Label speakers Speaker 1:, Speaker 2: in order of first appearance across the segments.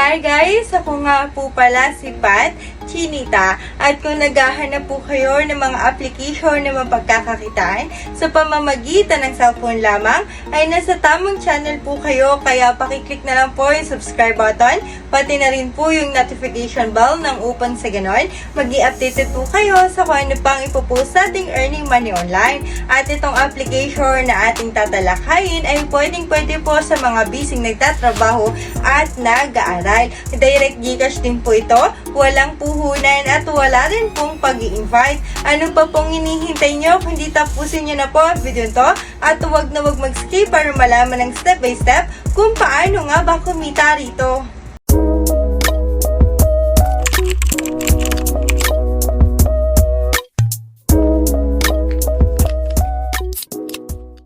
Speaker 1: Hi guys! Ako nga po pala si Pat Chinita at kung naghahanap po kayo ng mga application na mapagkakakitaan sa pamamagitan ng cellphone lamang ay nasa tamang channel po kayo, kaya pakiclick na lang po yung subscribe button pati na rin po yung notification bell nang upang sa ganon mag-i-updated po kayo sa kung ano pang ipopost nating earning money online. At itong application na ating tatalakayin ay pwede po sa mga busy nagtatrabaho at nag-aaral. Direct Gcash din po ito, walang puhunan at wala rin pong pag-i-invite. Ano pa pong hinihintay nyo? Kundi tapusin nyo na po ang video to at huwag na huwag mag-skip para malaman ng step by step kung paano nga ba kumita rito.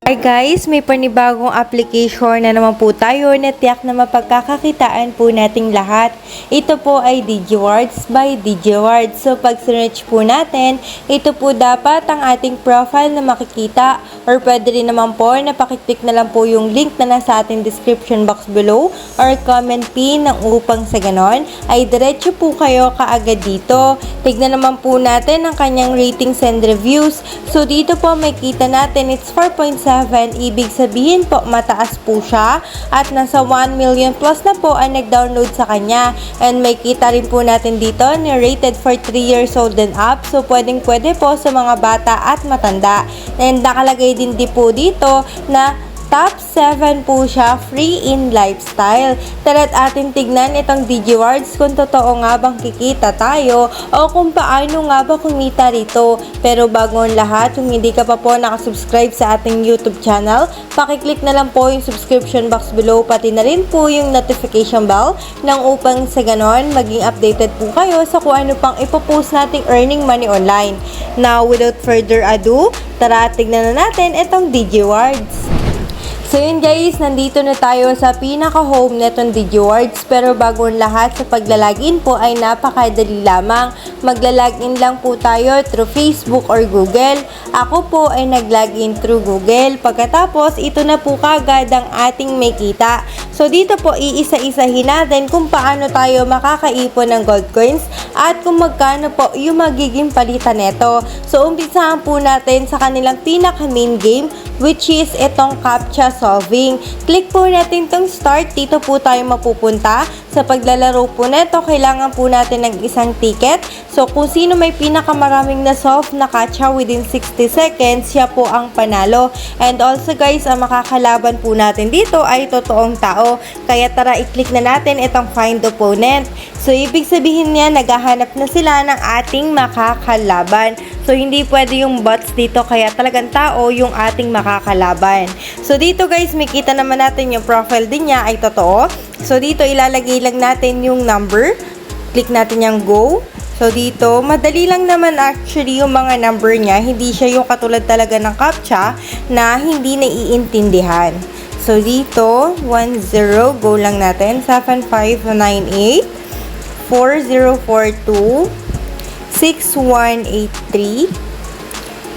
Speaker 1: Hi guys, may panibagong application na naman po tayo na tiyak na mapagkakakitaan po nating lahat. Ito po ay DigiWords by DigiWords. So pag search po natin, ito po dapat ang ating profile na makikita, or pwede rin naman po na pakiclick na lang po yung link na nasa ating description box below or comment pin ng upang sa ganon ay diretso po kayo kaagad dito. Tignan naman po natin ang kanyang ratings and reviews. So dito po may kita natin it's 4.7, ibig sabihin po mataas po siya at nasa 1 million plus na po ang nag-download sa kanya. And may kita rin po natin dito na rated for 3 years old and up, so pwede po sa mga bata at matanda. And nakalagay din po dito na top 7 po siya, free in lifestyle. Tara't atin tignan itong DigiWords kung totoo nga bang kikita tayo o kung paano nga ba kumita rito. Pero bago ang lahat, kung hindi ka pa po nakasubscribe sa ating YouTube channel, pakiclick na lang po yung subscription box below pati na rin po yung notification bell nang upang sa ganon maging updated po kayo sa kung ano pang ipopost nating earning money online. Now, without further ado, tara tignan na natin itong DigiWords. So yun guys, nandito na tayo sa pinaka-home netong DigiWords, pero bago ang lahat sa paglalagin po ay napakadali lamang. Maglalagin lang po tayo through Facebook or Google. Ako po ay naglagin through Google. Pagkatapos, ito na po kagad ang ating may kita. So dito po iisa-isahin natin kung paano tayo makakaipon ng gold coins at kung magkano po yung magiging palitan nito. So umpisahan po natin sa kanilang pinaka-main game, which is itong CAPTCHA solving. Click po natin itong start. Dito po tayo mapupunta. Sa paglalaro po nito, kailangan po natin ng isang ticket. So, kung sino may pinakamaraming na-solve na CAPTCHA within 60 seconds, siya po ang panalo. And also guys, ang makakalaban po natin dito ay totoong tao. Kaya tara, i-click na natin itong find opponent. So, ibig sabihin niya, naghahanap na sila ng ating makakalaban. So, hindi pwede yung bots dito, kaya talagang tao yung ating makakalaban. So, dito guys, makita naman natin yung profile din niya ay totoo. So, dito ilalagay lang natin yung number. Click natin yung go. So, dito, madali lang naman actually yung mga number niya. Hindi siya yung katulad talaga ng CAPTCHA na hindi naiintindihan. So, dito, 10, go lang natin. 7598, 4042, 6183,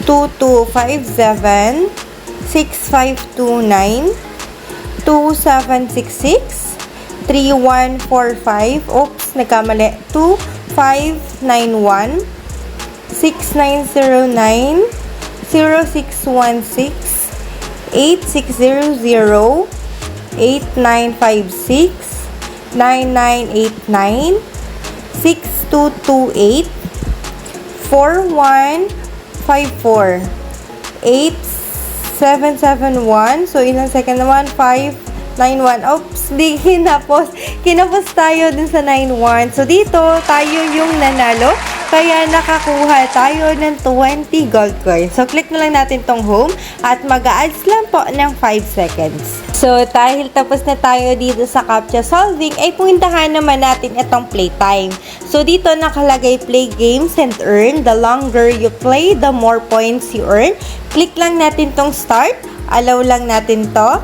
Speaker 1: 2257, 6529, 2766, 3145, oops, nagkamali, 2591, 6909, 0616, 8600, 8956, 9989, 6228, 4154, 8771. So, ilang second naman? 591. Oops, di kinapos tayo dun sa 91. So, dito, tayo yung nanalo. Kaya nakakuha tayo ng 20 gold coins. So, click na lang natin tong home at mag-a-ads lang po ng 5 seconds. So, dahil tapos na tayo dito sa CAPTCHA solving, ay puntahan naman natin itong playtime. So, dito nakalagay play games and earn. The longer you play, the more points you earn. Click lang natin tong start. Allow lang natin to.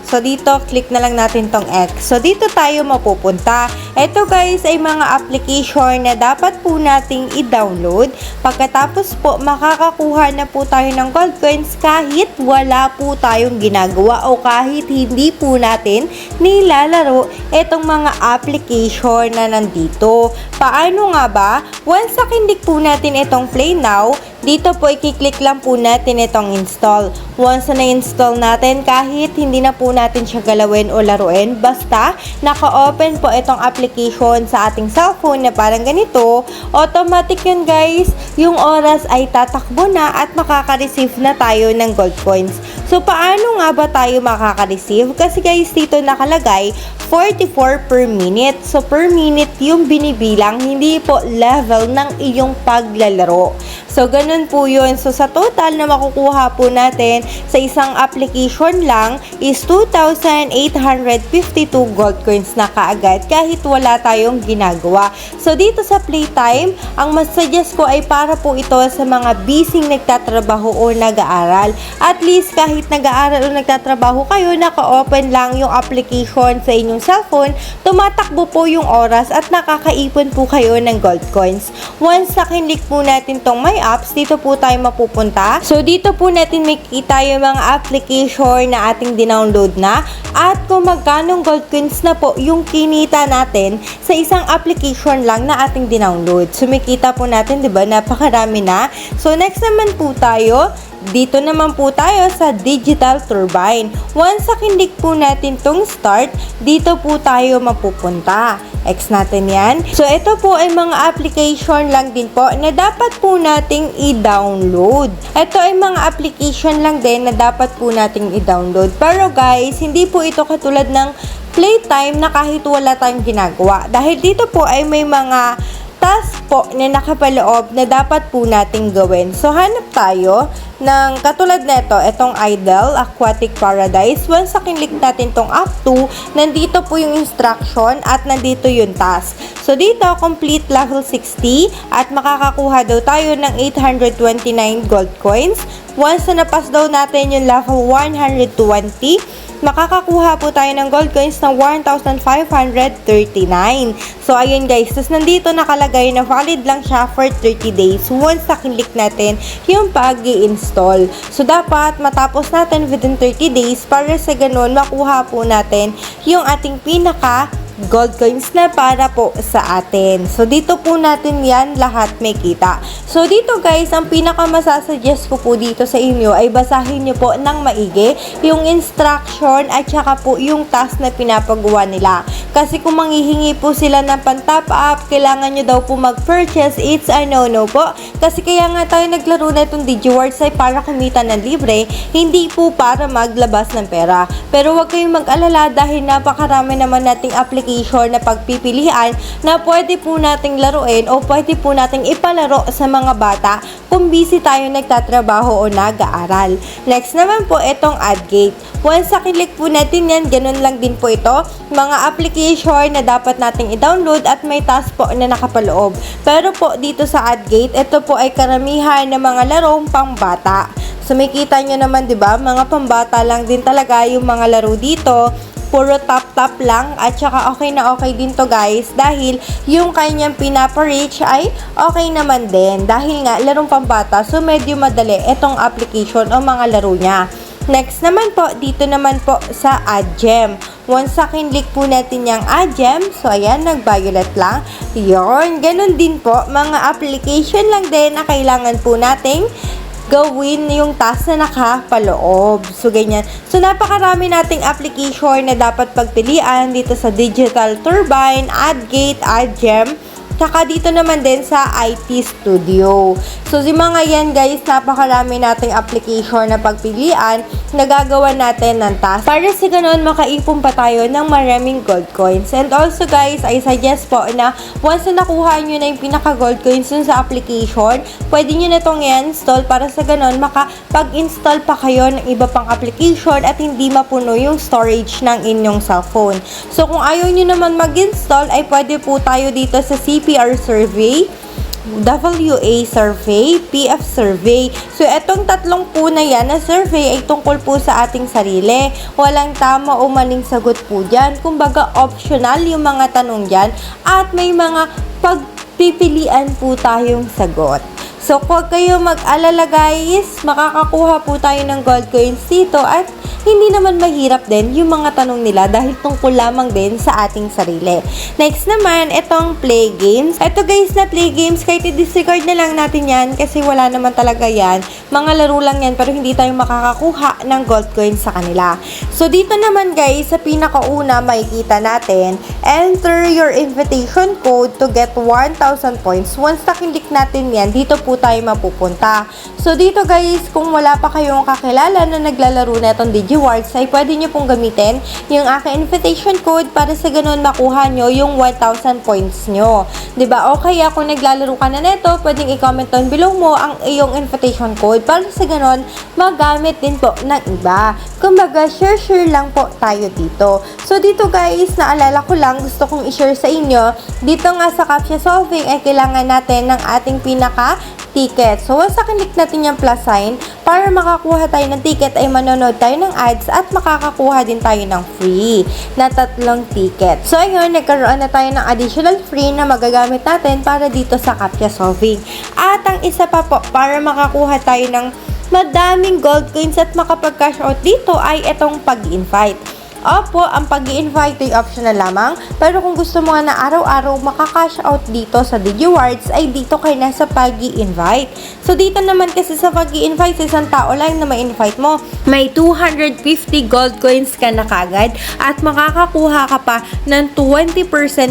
Speaker 1: So, dito, click na lang natin tong X. So, dito tayo mapupunta. Ito guys ay mga application na dapat po nating i-download. Pagkatapos po, makakakuha na po tayo ng gold coins kahit wala po tayong ginagawa o kahit hindi po natin nilalaro itong mga application na nandito. Paano nga ba? Once nakindik po natin itong Play Now, dito po i-click lang po natin itong install. Once na install natin, kahit hindi na po natin siya galawin o laruin, basta naka-open po itong application sa ating cellphone na parang ganito, automatic yun guys, yung oras ay tatakbo na at makaka-receive na tayo ng gold coins. So, paano nga ba tayo makaka-receive? Kasi guys, dito nakalagay 44 per minute. So, per minute yung binibilang, hindi po level ng iyong paglalaro. So, ganun po yun. So, sa total na makukuha po natin sa isang application lang is 2,852 gold coins na kaagad kahit wala tayong ginagawa. So, dito sa playtime, ang mas suggest ko ay para po ito sa mga busy nagtatrabaho o nag-aaral. At least, kahit nag-aaral o nagtatrabaho kayo, naka-open lang yung application sa inyong cellphone, tumatakbo po yung oras at nakakaipon po kayo ng gold coins. Once nakinlik po natin tong my apps, dito po tayo mapupunta. So, dito po natin makikita yung mga application na ating dinownload na at kung magkanong gold coins na po yung kinita natin sa isang application lang na ating dinownload. So, makita po natin, di ba, napakarami na. So, next naman po tayo, dito naman po tayo sa Digital Turbine. Once nakindik po natin tong start, dito po tayo mapupunta. X natin yan. So, ito po ay mga application lang din po na dapat po nating i-download. Ito ay mga application lang din na dapat po nating i-download. Pero guys, hindi po ito katulad ng playtime na kahit wala tayong ginagawa. Dahil dito po ay may mga task po na nakapaloob na dapat po nating gawin. So, hanap tayo ng katulad nito, itong Idle Aquatic Paradise. Once nakinlik natin tong up to, nandito po yung instruction at nandito yung task. So, dito, complete level 60 at makakakuha daw tayo ng 829 gold coins. Once na napas daw natin yung level 120, makakakuha po tayo ng gold coins na 1,539. So, ayun guys. Tapos, nandito nakalagay na valid lang siya for 30 days once nakinlik natin yung pag-i-install. So, dapat matapos natin within 30 days para sa ganun makuha po natin yung ating pinaka gold coins na para po sa atin. So, dito po natin yan lahat may kita. So, dito guys, ang pinaka masasuggest ko po dito sa inyo ay basahin nyo po ng maigi yung instruction at saka po yung task na pinapagawa nila. Kasi kung manghihingi po sila ng pan-top up, kailangan nyo daw po mag-purchase, it's a no-no po. Kasi kaya nga tayo naglaro na itong DigiWords ay para kumita ng libre, hindi po para maglabas ng pera. Pero huwag kayong mag-alala dahil napakarami naman nating application na pagpipilian na pwede po nating laruin o pwede po nating ipalaro sa mga bata kung busy tayo nagtatrabaho o nag-aaral. Next naman po, itong AdGate. Once nakilik po natin yan, ganun lang din po ito. Mga application na dapat nating i-download at may task po na nakapaloob. Pero po, dito sa AdGate, ito po ay karamihan ng mga larong pambata. So, may kita nyo naman, di ba? Mga pambata lang din talaga yung mga laro dito. Puro tap-tap lang at saka okay na okay din to guys dahil yung kanyang pinapa-reach ay okay naman din dahil nga larong pambata, so medyo madali itong application o mga laro niya. Next naman po, dito naman po sa AdGem. Once nakinlik po natin yung AdGem, so ayan, nag-violet lang. Yun, ganun din po, mga application lang din na kailangan po nating gawin yung task na nakapaloob. So, ganyan. So, napakarami nating application na dapat pagpilian dito sa Digital Turbine, AdGate, AdGem, Tsaka dito naman din sa IT Studio. So, si mga yan guys, napakarami nating application na pagpilian na gagawa natin ng task. Para sa ganun, makaipon pa tayo ng maraming gold coins. And also guys, I suggest po na once na nakuha nyo na yung pinaka-gold coins dun sa application, pwede nyo na itong i-install para sa ganun, makapag-install pa kayo ng iba pang application at hindi mapuno yung storage ng inyong cellphone. So, kung ayaw nyo naman mag-install, ay pwede po tayo dito sa CPR survey. WA survey, PF survey. So, etong tatlong po na yan na survey ay tungkol po sa ating sarili. Walang tama o maling sagot po dyan. Kumbaga, optional yung mga tanong dyan at may mga pagpipilian po tayong sagot. So, huwag kayo mag-alala guys, makakakuha po tayo ng gold coins dito at hindi naman mahirap din yung mga tanong nila dahil tungkol lamang din sa ating sarili. Next naman, itong play games. Ito guys na play games, kahit i-disregard na lang natin yan kasi wala naman talaga yan. Mga laro lang yan pero hindi tayo makakakuha ng gold coins sa kanila. So dito naman guys, sa pinakauna makikita natin, enter your invitation code to get 1,000 points. Once na-click natin yan, dito po tayo mapupunta. So dito guys, kung wala pa kayong kakilala na naglalaro na itong DigiWords, ay pwede nyo pong gamitin yung aking invitation code para sa ganun makuha nyo yung 1,000 points nyo. Diba? O kaya kung naglalaro ka na neto, pwedeng i-comment down below mo ang iyong invitation code para sa ganun magamit din po ng iba. Kumbaga, share lang po tayo dito. So dito guys, naalala ko lang, gusto kong i-share sa inyo, dito nga sa CAPTCHA solving ay kailangan natin ng ating ticket. So, once click natin yung plus sign, para makakuha tayo ng ticket ay manonood tayo ng ads at makakakuha din tayo ng free na 3 ticket. So, ayun, nagkaroon na tayo ng additional free na magagamit natin para dito sa CAPTCHA solving. At ang isa pa po, para makakuha tayo ng madaming gold coins at makapag-cash out dito ay itong pag-invite. Opo, ang pag-i-invite ay optional lamang. Pero kung gusto mo na araw-araw makakash out dito sa DigiWords, ay dito kayo na sa pag-i-invite. So, dito naman kasi sa pag-i-invite, sa isang tao lang na ma-invite mo, may 250 gold coins ka na kagad at makakakuha ka pa ng 20%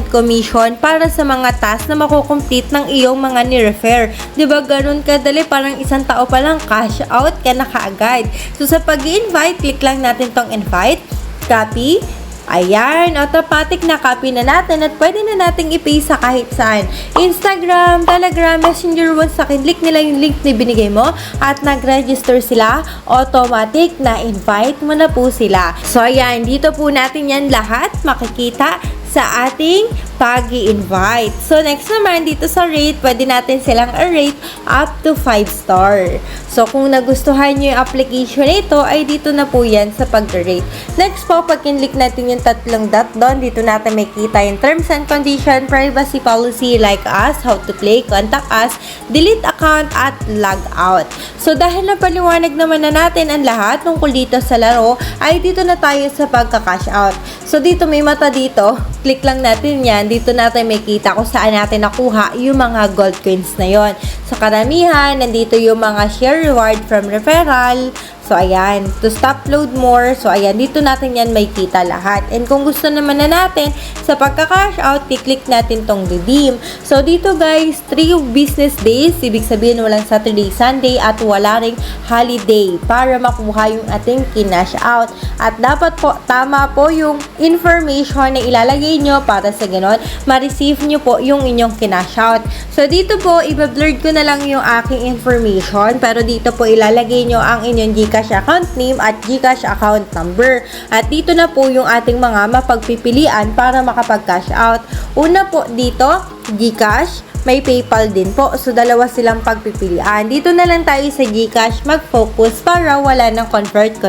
Speaker 1: commission para sa mga task na makukomplete ng iyong mga ni-refer. Diba, ganun kadali, parang isang tao pa lang cash out ka na kaagad. So, sa pag-i-invite, click lang natin tong invite. Copy. Ayan, automatic na copy na natin at pwede na nating i-paste sa kahit saan. Instagram, Telegram, Messenger, once click nila yung link na binigay mo at nag-register sila, automatic na invite mo na po sila. So, ayan, dito po natin yan lahat makikita sa ating pag-i-invite. So, next naman, dito sa rate, pwede natin silang rate up to 5 star. So, kung nagustuhan nyo yung application ito, ay dito na po yan sa pag-rate. Next po, pag kinlik natin yung 3 dot doon, dito natin makita yung terms and condition, privacy policy, like us, how to play, contact us, delete account, at log out. So, dahil napaliwanag naman na natin ang lahat tungkol dito sa laro, ay dito na tayo sa pagka-cash out. So, dito may mata dito, click lang natin yan. Dito natin makita kung saan natin nakuha yung mga gold coins na yon. Sa karamihan, nandito yung mga share reward from referral. So, ayan. To stop load more. So, ayan. Dito natin yan makikita lahat. And kung gusto naman na natin sa pagka-cash out, i-click natin tong redeem. So, dito guys, 3 business days. Ibig sabihin, walang Saturday, Sunday, at wala ring holiday para makuha yung ating kinash out. At dapat po, tama po yung information na ilalagay nyo para sa ganon, ma-receive nyo po yung inyong kinash out. So, dito po, i-blurred ko na lang yung aking information. Pero dito po, ilalagay nyo ang inyong GCash account name at GCash account number. At dito na po yung ating mga mapagpipilian para makapag-cash out. Una po dito, GCash, may PayPal din po. So, dalawa silang pagpipilian. Dito na lang tayo sa GCash mag-focus para wala ng convert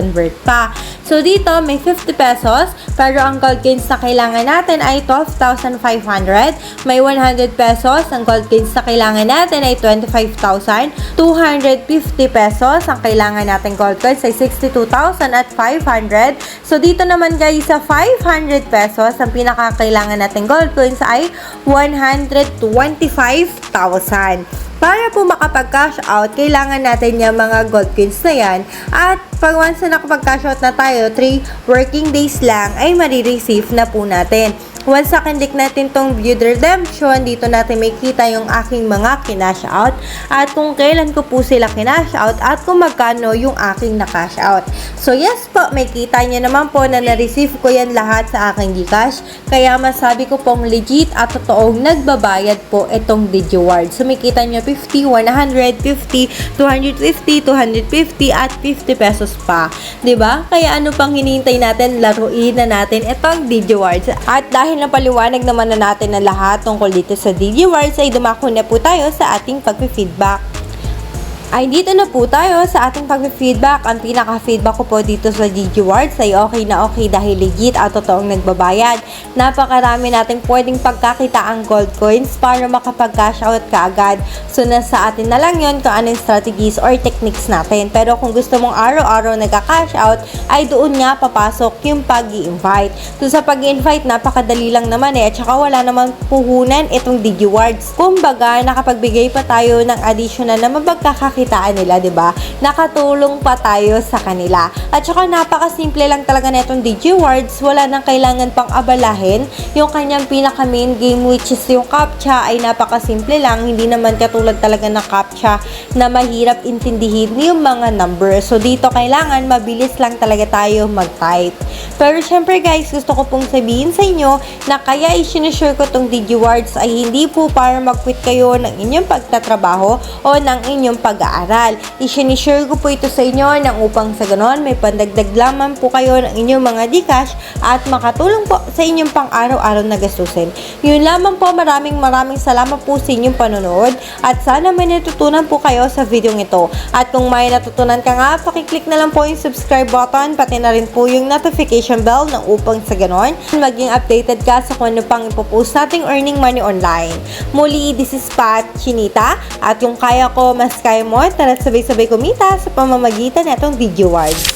Speaker 1: pa. So, dito may 50 pesos, pero ang gold coins na kailangan natin ay 12,500. May 100 pesos, ang gold coins na kailangan natin ay 25,000. 250 pesos, ang kailangan natin gold coins ay 62,500. So, dito naman guys, sa 500 pesos, ang pinakakailangan natin gold coins ay 125,000. Para po makapag-cash out, kailangan natin yung mga gold coins na yan. At pag once na nakapag-cash out na tayo, 3 working days lang ay marireceive na po natin. Once na kinlik natin tong viewed redemption, dito natin makita yung aking mga kinash out at kung kailan ko po sila kinash out at kung magkano yung aking na-cash out. So yes po, makita nyo naman po na na-receive ko yan lahat sa aking GCash. Kaya masabi ko pong legit at totoong nagbabayad po itong DigiWords. So makita nyo 50, 100, 50, 250, 250 at 50 pesos pa. 'Di ba? Kaya ano pang hinihintay natin, laruin na natin itong DigiWords. At dahil dahil napaliwanag naman na natin na lahat tungkol dito sa DigiWords ay dumako na po tayo sa ating pag-feedback. Ay dito na po tayo sa ating pag-feedback. Ang pinaka-feedback ko po dito sa DigiWords ay okay na okay dahil legit at totoong nagbabayad. Napakarami natin pwedeng pagkakita ang gold coins para makapag-cash out ka agad. So nasa atin na lang yon kung anong strategies or techniques natin. Pero kung gusto mong araw-araw nagka-cash out ay doon nga papasok yung pag-i-invite. So sa pag-i-invite napakadali lang naman at saka wala naman puhunan itong DigiWords. Kumbaga nakapagbigay pa tayo ng additional na mapagkakakitaan nila, 'di ba? Nakatulong pa tayo sa kanila. At saka napakasimple lang talaga nitong DigiWords, wala nang kailangan pang abalahin. Yung kanyang pinaka main game which is yung CAPTCHA ay napakasimple lang, hindi naman katulad talaga ng CAPTCHA na mahirap intindihin yung mga numbers. So dito kailangan mabilis lang talaga tayo mag-type. Pero syempre guys, gusto ko pong sabihin sa inyo na kaya i-share ko tong DigiWords ay hindi po para mag-quit kayo ng inyong pagtatrabaho o ng inyong pag-aaral. I-share ko po ito sa inyo nang upang sa ganon may pandagdag lamang po kayo ng inyong mga Gcash at makatulong po sa inyong pang-araw-araw na gastusin. Yun lamang po, maraming salamat po sa inyong panonood at sana may natutunan po kayo sa video ito. At kung may natutunan ka nga, pakiclick na lang po yung subscribe button pati na rin po yung notification bell nang upang sa ganon maging updated ka sa kung ano pang ipopost nating earning money online. Muli, this is Pat Chinita at yung kaya ko, mas kaya mo, tara sabay-sabay kumita sa pamamagitan ng itong DigiWords.